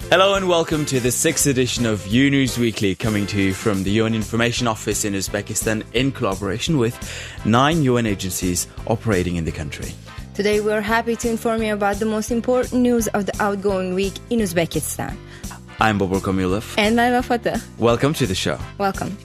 Hello and welcome to the 6th edition of UNews Weekly, coming to you from the UN Information Office in Uzbekistan in collaboration with 9 UN agencies operating in the country. Today we are happy to inform you about the most important news of the outgoing week in Uzbekistan. I'm Manager Zakir Kadirov. And I'm Fateh. Welcome to the show. Welcome.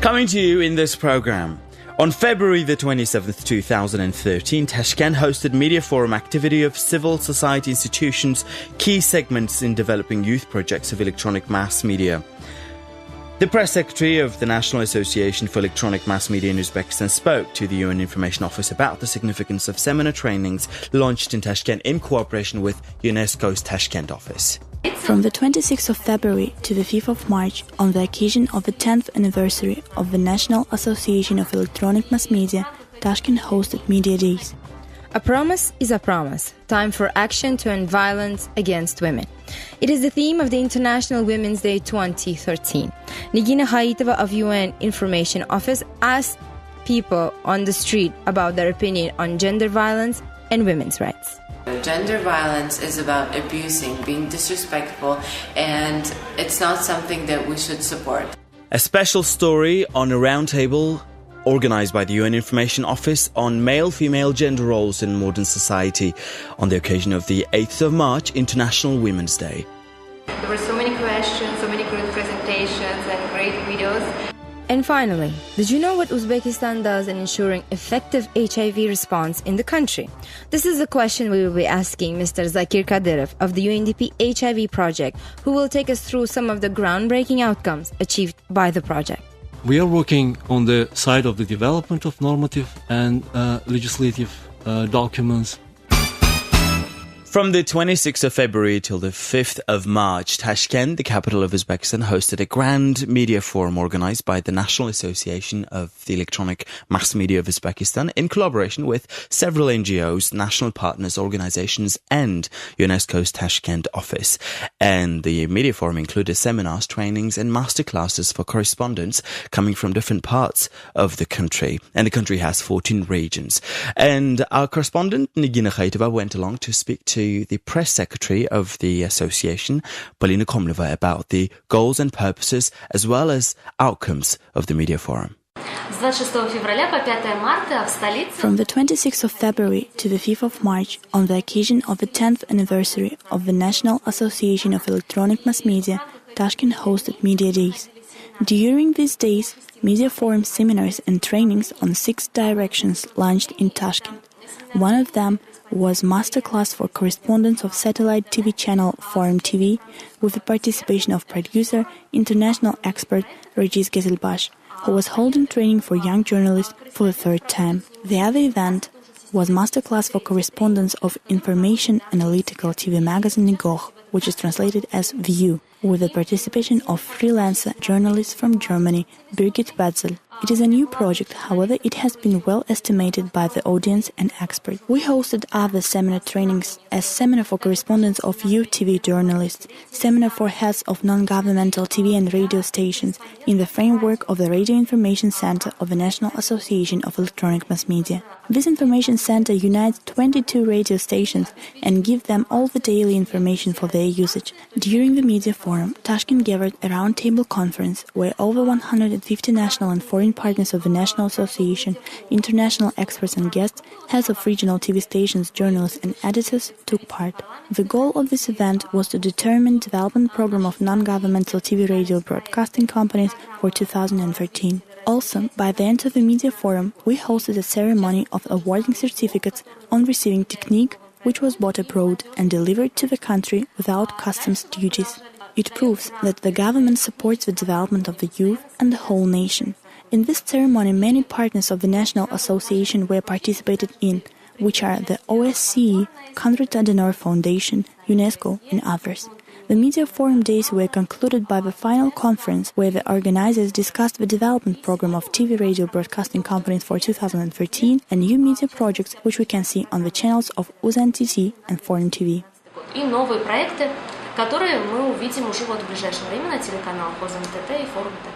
Coming to you in this program. On February the 27th, 2013, Tashkent hosted Media Forum activity of civil society institutions, key segments in developing youth projects of electronic mass media. The press secretary of the National Association for Electronic Mass Media in Uzbekistan spoke to the UN Information Office about the significance of seminar trainings launched in Tashkent in cooperation with UNESCO's Tashkent office. From the 26th of February to the 5th of March, on the occasion of the 10th anniversary of the National Association of Electronic Mass Media, Tashkent hosted Media Days. A promise is a promise. Time for action to end violence against women. It is the theme of the International Women's Day 2013. Nigina Haitova of UN Information Office asked people on the street about their opinion on gender violence and women's rights. Gender violence is about abusing, being disrespectful, and it's not something that we should support. A special story on a roundtable organized by the UN Information Office on male-female gender roles in modern society on the occasion of the 8th of March, International Women's Day. There were so many questions, so many great presentations and great videos. And finally, did you know what Uzbekistan does in ensuring effective HIV response in the country? This is a question we will be asking Mr. Zakir Kadirov of the UNDP HIV project, who will take us through some of the groundbreaking outcomes achieved by the project. We are working on the side of the development of normative and legislative documents. From the 26th of February till the 5th of March, Tashkent, the capital of Uzbekistan, hosted a grand media forum organized by the National Association of the Electronic Mass Media of Uzbekistan in collaboration with several NGOs, national partners, organizations and UNESCO's Tashkent office. And the media forum included seminars, trainings and masterclasses for correspondents coming from different parts of the country. And the country has 14 regions. And our correspondent, Nigina Haitova, went along to speak to the press secretary of the association, Polina Komleva, about the goals and purposes as well as outcomes of the media forum. From the 26th of February to the 5th of March, on the occasion of the 10th anniversary of the National Association of Electronic Mass Media, Tashkent hosted Media Days. During these days, media forum seminars and trainings on 6 directions launched in Tashkent. One of them was masterclass for correspondents of satellite TV channel Forum TV with the participation of producer, international expert Regis Gezelbash, who was holding training for young journalists for the 3rd time. The other event was masterclass for correspondents of information analytical TV magazine Nigoh, which is translated as View, with the participation of freelancer journalist from Germany, Birgit Wetzel. It is a new project, however, it has been well estimated by the audience and experts. We hosted other seminar trainings as seminar for correspondents of youth TV journalists, seminar for heads of non-governmental TV and radio stations in the framework of the Radio Information Center of the National Association of Electronic Mass Media. This information center unites 22 radio stations and gives them all the daily information for their usage. During the media forum, Tashkent gathered a roundtable conference where over 150 national and foreign partners of the National Association, international experts and guests, heads of regional TV stations, journalists and editors took part. The goal of this event was to determine development program of non-governmental TV radio broadcasting companies for 2013. Also, by the end of the media forum, we hosted a ceremony of awarding certificates on receiving technique, which was bought abroad and delivered to the country without customs duties. It proves that the government supports the development of the youth and the whole nation. In this ceremony, many partners of the National Association were participated in, which are the OSCE, Konrad Adenauer Foundation, UNESCO, and others. The media forum days were concluded by the final conference where the organizers discussed the development program of TV radio broadcasting companies for 2013 and new media projects which we can see on the channels of UNDP and Foreign TV. И новые проекты, которые мы увидим уже в ближайшее время на телеканалах ОЗНТТ и Форум ТВ.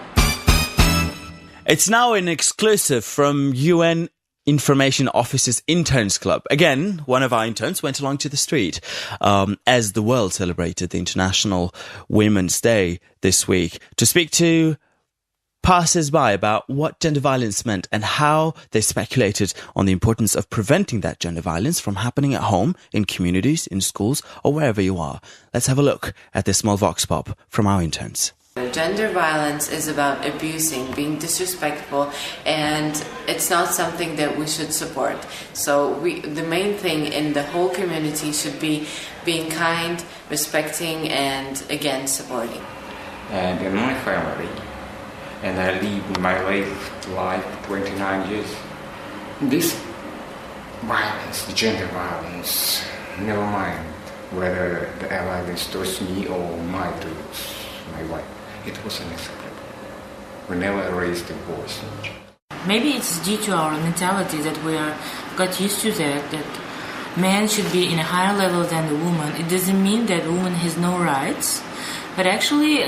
It's now an exclusive from UN Information Officers Interns Club. Again, one of our interns went along to the street as the world celebrated the International Women's Day this week to speak to passers-by about what gender violence meant and how they speculated on the importance of preventing that gender violence from happening at home, in communities, in schools, or wherever you are. Let's have a look at this small vox pop from our interns. Gender violence is about abusing, being disrespectful, and it's not something that we should support. So the main thing in the whole community should be being kind, respecting, and again, supporting. And in my family, and I live my life 29 years, this violence, gender violence, never mind whether the violence towards me or my wife, it was unacceptable. We never raised the voice. Maybe it's due to our mentality that we got used to that man should be in a higher level than the woman. It doesn't mean that woman has no rights, but actually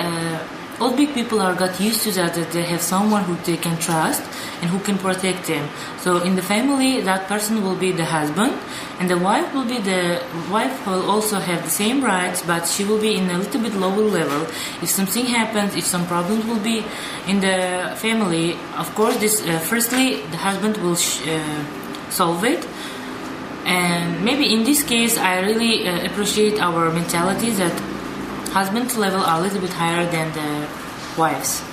all big people got used to that they have someone who they can trust and who can protect them. So in the family, that person will be the husband, and the wife will also have the same rights, but she will be in a little bit lower level. If something happens, if some problems will be in the family, of course, firstly the husband will solve it. And maybe in this case, I really appreciate our mentality that husband's level are a little bit higher than the wives.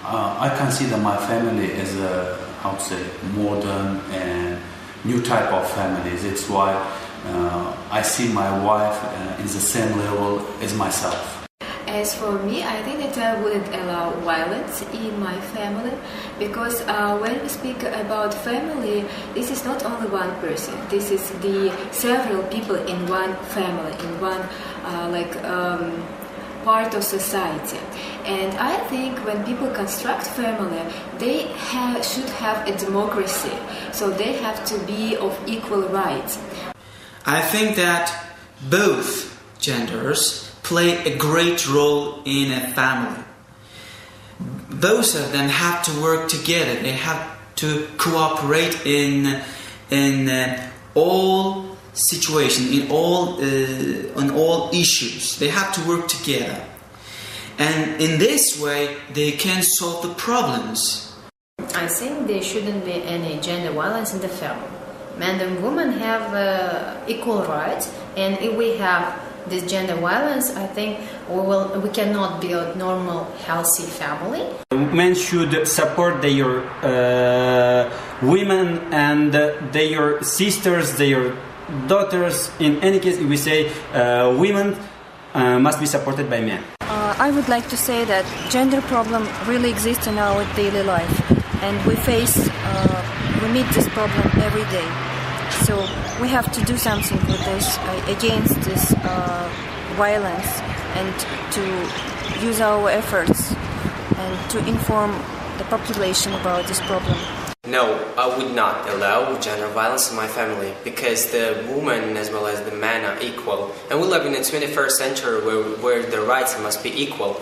I consider my family as I would say, modern and new type of families. It's why I see my wife in the same level as myself. As for me, I think that I wouldn't allow violence in my family, because when we speak about family, this is not only one person. This is the several people in one family, in one part of society. And I think when people construct family, they should have a democracy. So they have to be of equal rights. I think that both genders play a great role in a family. Both of them have to work together. They have to cooperate in all situations, on all issues. They have to work together, and in this way they can solve the problems. I think there shouldn't be any gender violence in the family. Men and women have equal rights, and if we have this gender violence, I think we cannot build a normal, healthy family. Men should support their women and their sisters, their daughters. In any case, we say women must be supported by men. I would like to say that gender problem really exists in our daily life, and we meet this problem every day. So we have to do something with this, against this violence, and to use our efforts and to inform the population about this problem. No, I would not allow gender violence in my family, because the woman as well as the man are equal. And we live in the 21st century where the rights must be equal.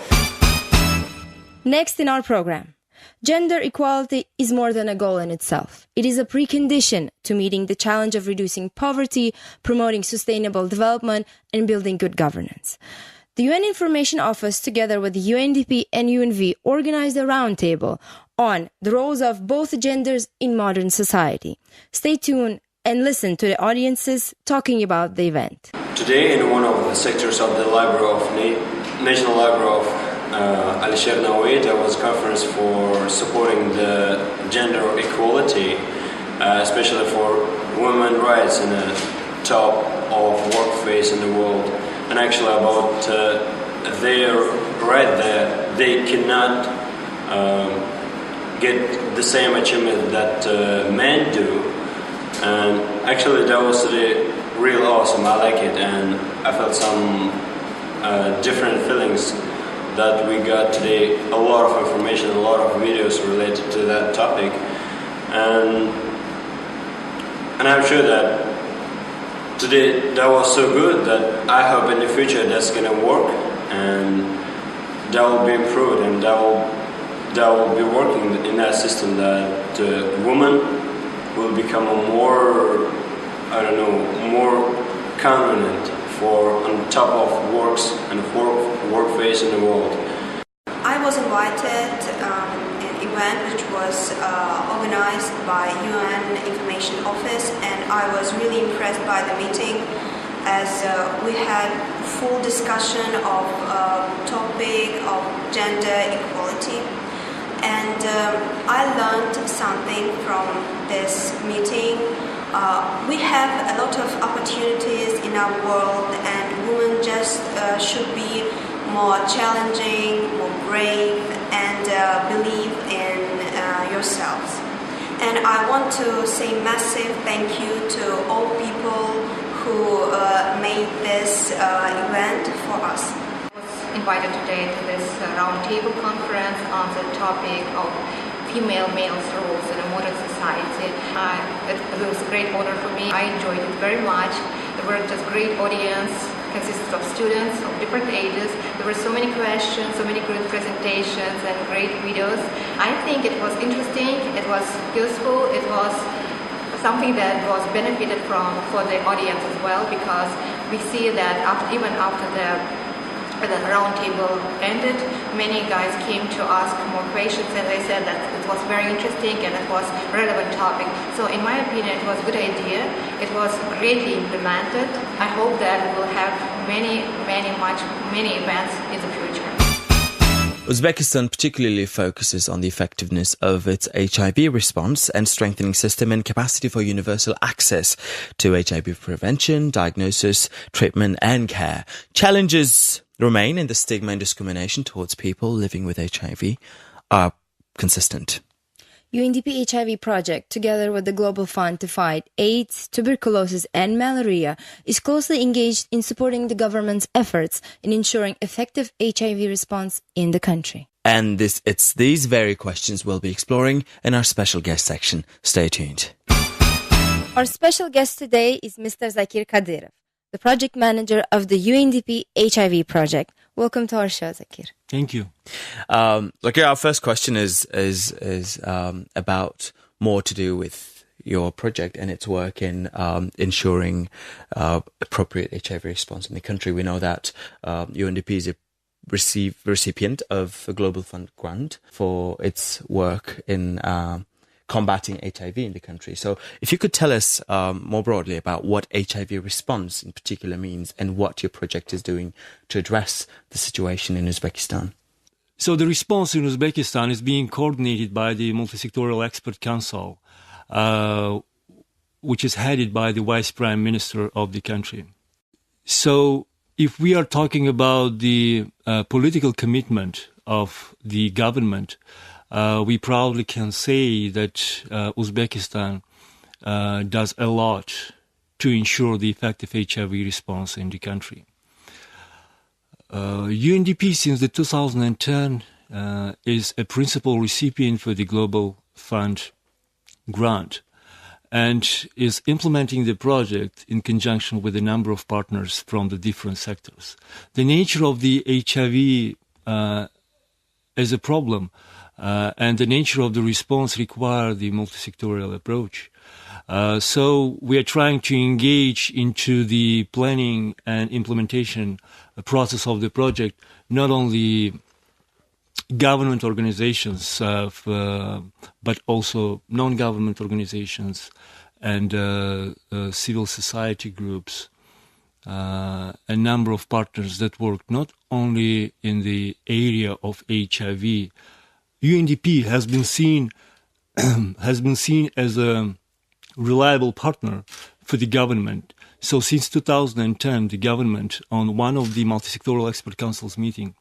Next in our program, gender equality is more than a goal in itself. It is a precondition to meeting the challenge of reducing poverty, promoting sustainable development, and building good governance. The UN Information Office, together with the UNDP and UNV, organized a roundtable on the roles of both genders in modern society. Stay tuned and listen to the audiences talking about the event. Today, in one of the sectors of the National Library of Alisher Navai, there was a conference for supporting the gender equality, especially for women's rights in the top of workplace in the world. And actually about their right that they cannot get the same achievement that men do. And actually that was real awesome. I like it, and I felt some different feelings that we got today. A lot of information, a lot of videos related to that topic, and I'm sure that today that was so good that I hope in the future that's gonna work, and that will be improved, and that will be working in that system, that women will become a more, more convenient for on top of works and workplace in the world. I was invited an event which was organized by UN Information Office, and I was really impressed by the meeting as we had full discussion of topic of gender equality, and I learned something from this meeting. We have a lot of opportunities in our world, and women just should be more challenging, more brave, and believe in yourselves. And I want to say massive thank you to all people who made this event for us. I was invited today to this roundtable conference on the topic of female-male roles in a modern society. It was a great honor for me. I enjoyed it very much. There were just great audience, consisted of students of different ages. There were so many questions, so many good presentations and great videos. I think it was interesting, it was useful, it was something that was benefited from for the audience as well, because we see that even after the roundtable ended, many guys came to ask more questions, and they said that it was very interesting and it was a relevant topic. So in my opinion, it was a good idea. It was greatly implemented. I hope that we will have many events in the future. Uzbekistan particularly focuses on the effectiveness of its HIV response and strengthening system and capacity for universal access to HIV prevention, diagnosis, treatment and care. Challenges remain, and the stigma and discrimination towards people living with HIV are consistent. UNDP HIV project, together with the Global Fund to fight AIDS, tuberculosis and malaria, is closely engaged in supporting the government's efforts in ensuring effective HIV response in the country. And it's these very questions we'll be exploring in our special guest section. Stay tuned. Our special guest today is Mr. Zakir Kadirov, the project manager of the UNDP HIV project. Welcome to our show, Zakir. Thank you. Our first question is about more to do with your project and its work in ensuring appropriate HIV response in the country. We know that UNDP is a recipient of a Global Fund grant for its work in combating HIV in the country. So if you could tell us more broadly about what HIV response in particular means and what your project is doing to address the situation in Uzbekistan. So the response in Uzbekistan is being coordinated by the Multisectoral Expert Council, which is headed by the Vice Prime Minister of the country. So if we are talking about the political commitment of the government, we proudly can say that Uzbekistan does a lot to ensure the effective HIV response in the country. UNDP since the 2010 is a principal recipient for the Global Fund grant and is implementing the project in conjunction with a number of partners from the different sectors. The nature of the HIV as a problem and the nature of the response require the multisectorial approach. So we are trying to engage into the planning and implementation process of the project, not only government organizations, but also non-government organizations and civil society groups, a number of partners that work not only in the area of HIV. UNDP has been seen as a reliable partner for the government. So since 2010, the government, on one of the Multisectoral Expert Council's meeting,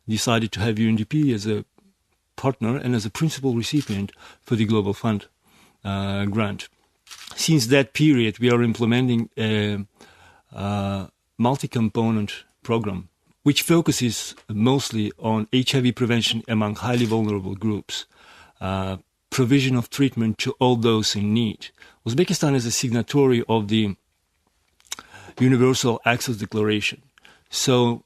decided to have UNDP as a partner and as a principal recipient for the Global Fund grant. Since that period, we are implementing a multi-component program which focuses mostly on HIV prevention among highly vulnerable groups, provision of treatment to all those in need. Uzbekistan is a signatory of the Universal Access Declaration. So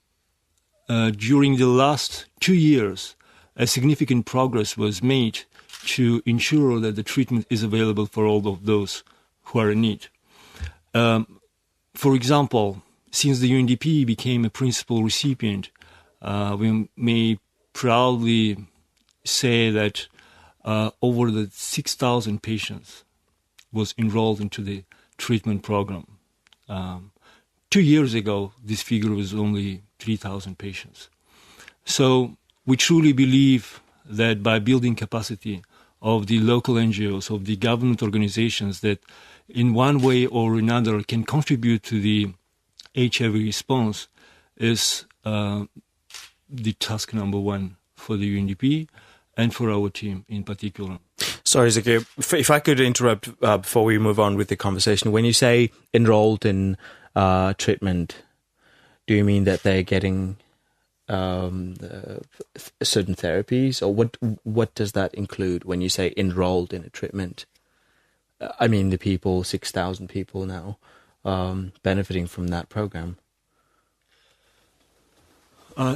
during the last 2 years, a significant progress was made to ensure that the treatment is available for all of those who are in need. For example, since the UNDP became a principal recipient, we may proudly say that over the 6,000 patients was enrolled into the treatment program. 2 years ago, this figure was only 3,000 patients. So we truly believe that by building capacity of the local NGOs, of the government organizations that in one way or another can contribute to the HIV response is the task number one for the UNDP and for our team in particular. Sorry, Zakir, if I could interrupt before we move on with the conversation. When you say enrolled in treatment, do you mean that they're getting certain therapies, or what does that include when you say enrolled in a treatment? I mean, the people, 6,000 people now benefiting from that program.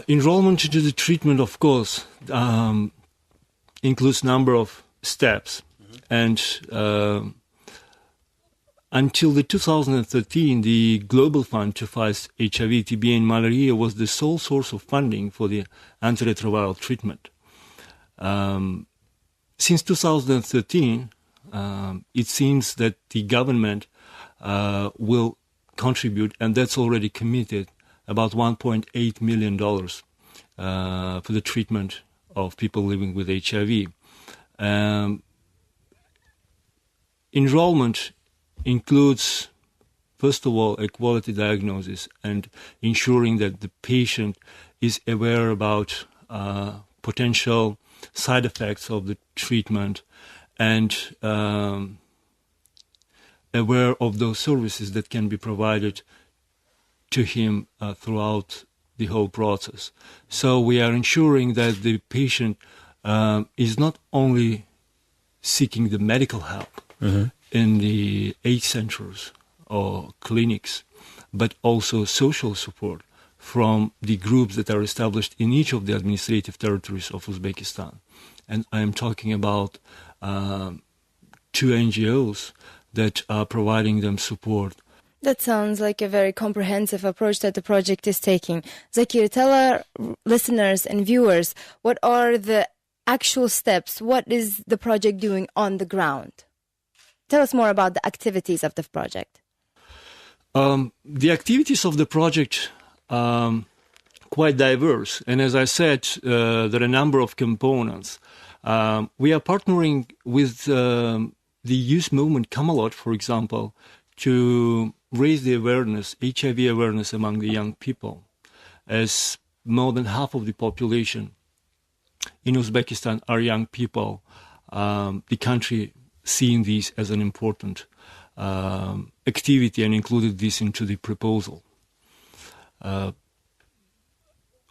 Enrollment into the treatment, of course, includes number of steps, and until the 2013, the Global Fund to fight HIV, TB, and malaria was the sole source of funding for the antiretroviral treatment. Since 2013, it seems that the government will contribute, and that's already committed, about $1.8 million for the treatment of people living with HIV. Enrollment includes, first of all, a quality diagnosis and ensuring that the patient is aware about potential side effects of the treatment and aware of those services that can be provided to him throughout the whole process. So we are ensuring that the patient is not only seeking the medical help in the AIDS centers or clinics, but also social support from the groups that are established in each of the administrative territories of Uzbekistan. And I am talking about 2 NGOs that are providing them support. That sounds like a very comprehensive approach that the project is taking. Zakir, tell our listeners and viewers, what are the actual steps? What is the project doing on the ground? Tell us more about the activities of the project. The activities of the project are quite diverse. And as I said, there are a number of components. We are partnering with the youth movement Camelot, for example, to raise the awareness, HIV awareness among the young people, as more than half of the population in Uzbekistan are young people. The country seeing this as an important activity and included this into the proposal.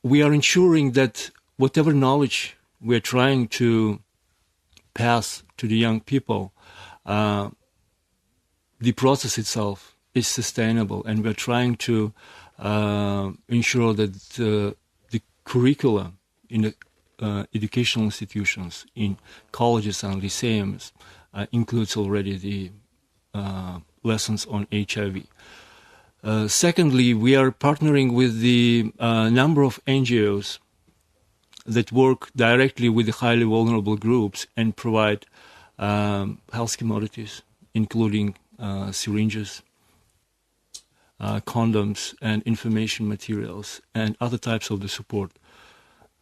We are ensuring that whatever knowledge we are trying to pass to the young people, the process itself is sustainable, and we're trying to ensure that the curricula in the educational institutions, in colleges and lyceums, includes already the lessons on HIV. Secondly, we are partnering with the number of NGOs that work directly with the highly vulnerable groups and provide health commodities, including syringes, condoms, and information materials, and other types of the support.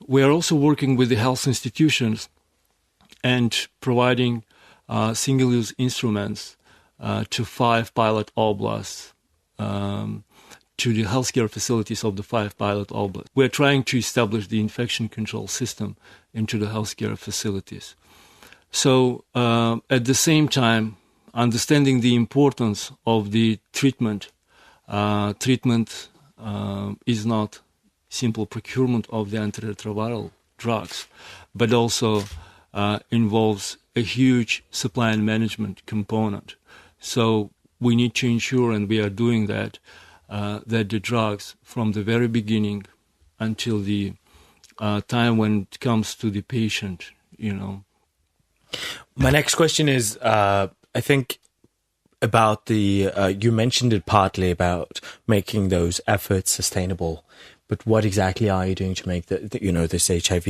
We are also working with the health institutions and providing single-use instruments to 5 pilot oblasts, to the healthcare facilities of the 5 pilot oblasts. We are trying to establish the infection control system into the healthcare facilities. So at the same time, understanding the importance of the treatment, treatment is not simple procurement of the antiretroviral drugs, but also involves a huge supply and management component. So we need to ensure, and we are doing that, that the drugs from the very beginning until the time when it comes to the patient, My next question is, I think, about you mentioned it partly about making those efforts sustainable. But what exactly are you doing to make this HIV,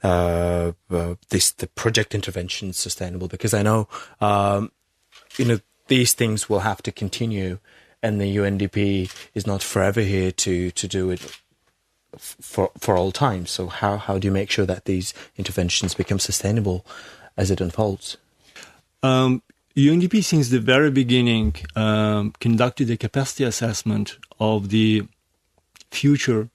the project intervention sustainable? Because I know, these things will have to continue, and the UNDP is not forever here to do it for all time. So how do you make sure that these interventions become sustainable as it unfolds? UNDP, since the very beginning, conducted a capacity assessment of the future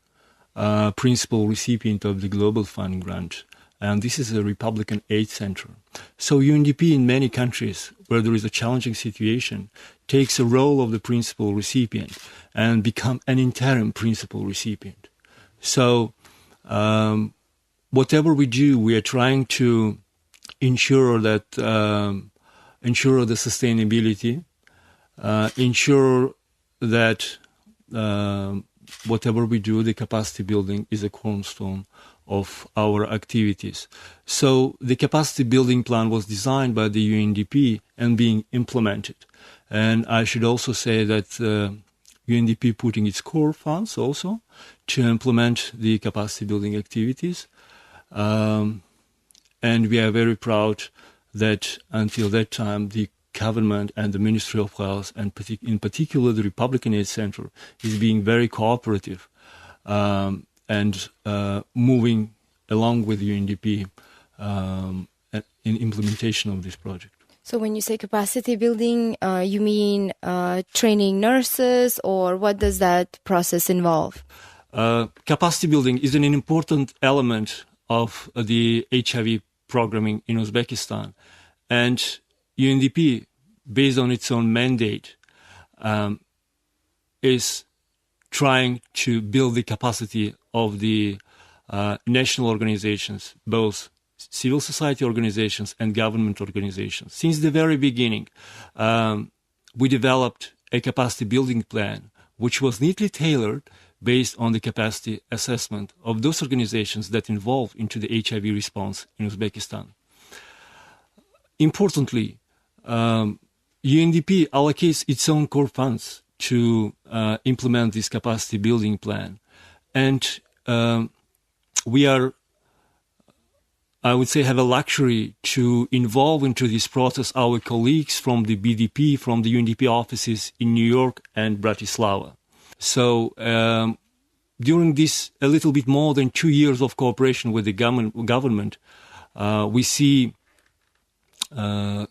principal recipient of the Global Fund grant. And this is a Republican aid center. So UNDP in many countries where there is a challenging situation takes a role of the principal recipient and become an interim principal recipient. So whatever we do, we are trying to ensure that ensure the sustainability, ensure that whatever we do, the capacity building is a cornerstone of our activities. So the capacity building plan was designed by the UNDP and being implemented. And I should also say that UNDP putting its core funds also to implement the capacity building activities. And we are very proud that until that time, the government and the Ministry of Health, and in particular the Republican Aid Center, is being very cooperative and moving along with UNDP in implementation of this project. So when you say capacity building, you mean training nurses, or what does that process involve? Capacity building is an important element of the HIV programming in Uzbekistan. And UNDP, based on its own mandate, is trying to build the capacity of the national organizations, both civil society organizations and government organizations. Since the very beginning, we developed a capacity building plan, which was neatly tailored based on the capacity assessment of those organizations that involved into the HIV response in Uzbekistan. Importantly, UNDP allocates its own core funds to implement this capacity building plan. And we are, I would say, have a luxury to involve into this process our colleagues from the BDP, from the UNDP offices in New York and Bratislava. So during this a little bit more than 2 years of cooperation with the government, we see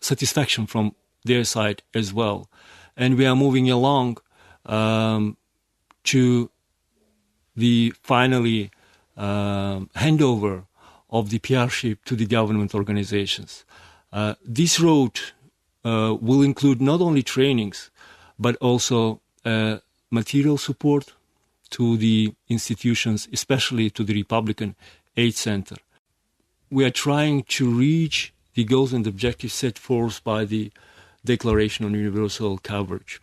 satisfaction from their side as well. And we are moving along to the finally handover of the PR-ship to the government organizations. This road will include not only trainings, but also material support to the institutions, especially to the Republican Aid Center. We are trying to reach the goals and objectives set forth by the Declaration on Universal Coverage,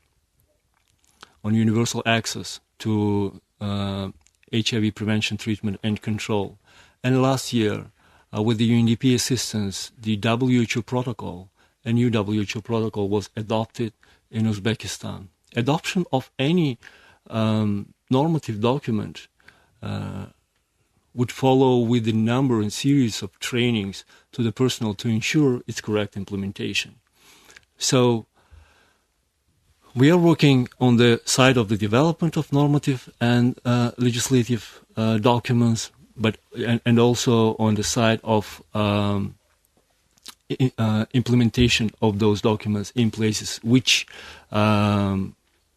on universal access to HIV prevention, treatment, and control. And last year, with the UNDP assistance, the WHO protocol, a new WHO protocol, was adopted in Uzbekistan. Adoption of any normative document would follow with a number and series of trainings to the personnel to ensure its correct implementation. So we are working on the side of the development of normative and legislative documents, but and also on the side of implementation of those documents in places which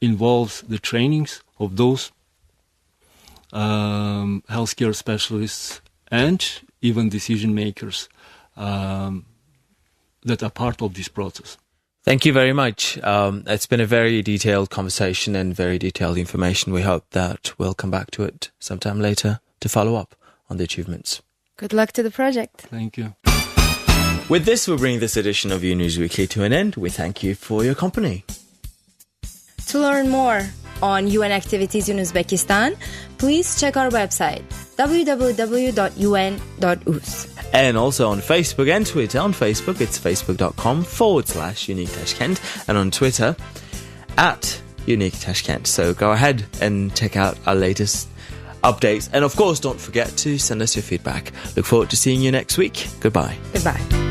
involves the trainings of those healthcare specialists and even decision makers that are part of this process. Thank you very much. It's been a very detailed conversation and very detailed information. We hope that we'll come back to it sometime later to follow up on the achievements. Good luck to the project. Thank you. With this, we bring this edition of UNews Weekly to an end. We thank you for your company. To learn more on UN activities in Uzbekistan, please check our website www.un.uz. And also on Facebook and Twitter. On Facebook, it's facebook.com/Unique Tashkent, and on Twitter, @Unique Tashkent. So go ahead and check out our latest updates. And of course, don't forget to send us your feedback. Look forward to seeing you next week. Goodbye. Goodbye.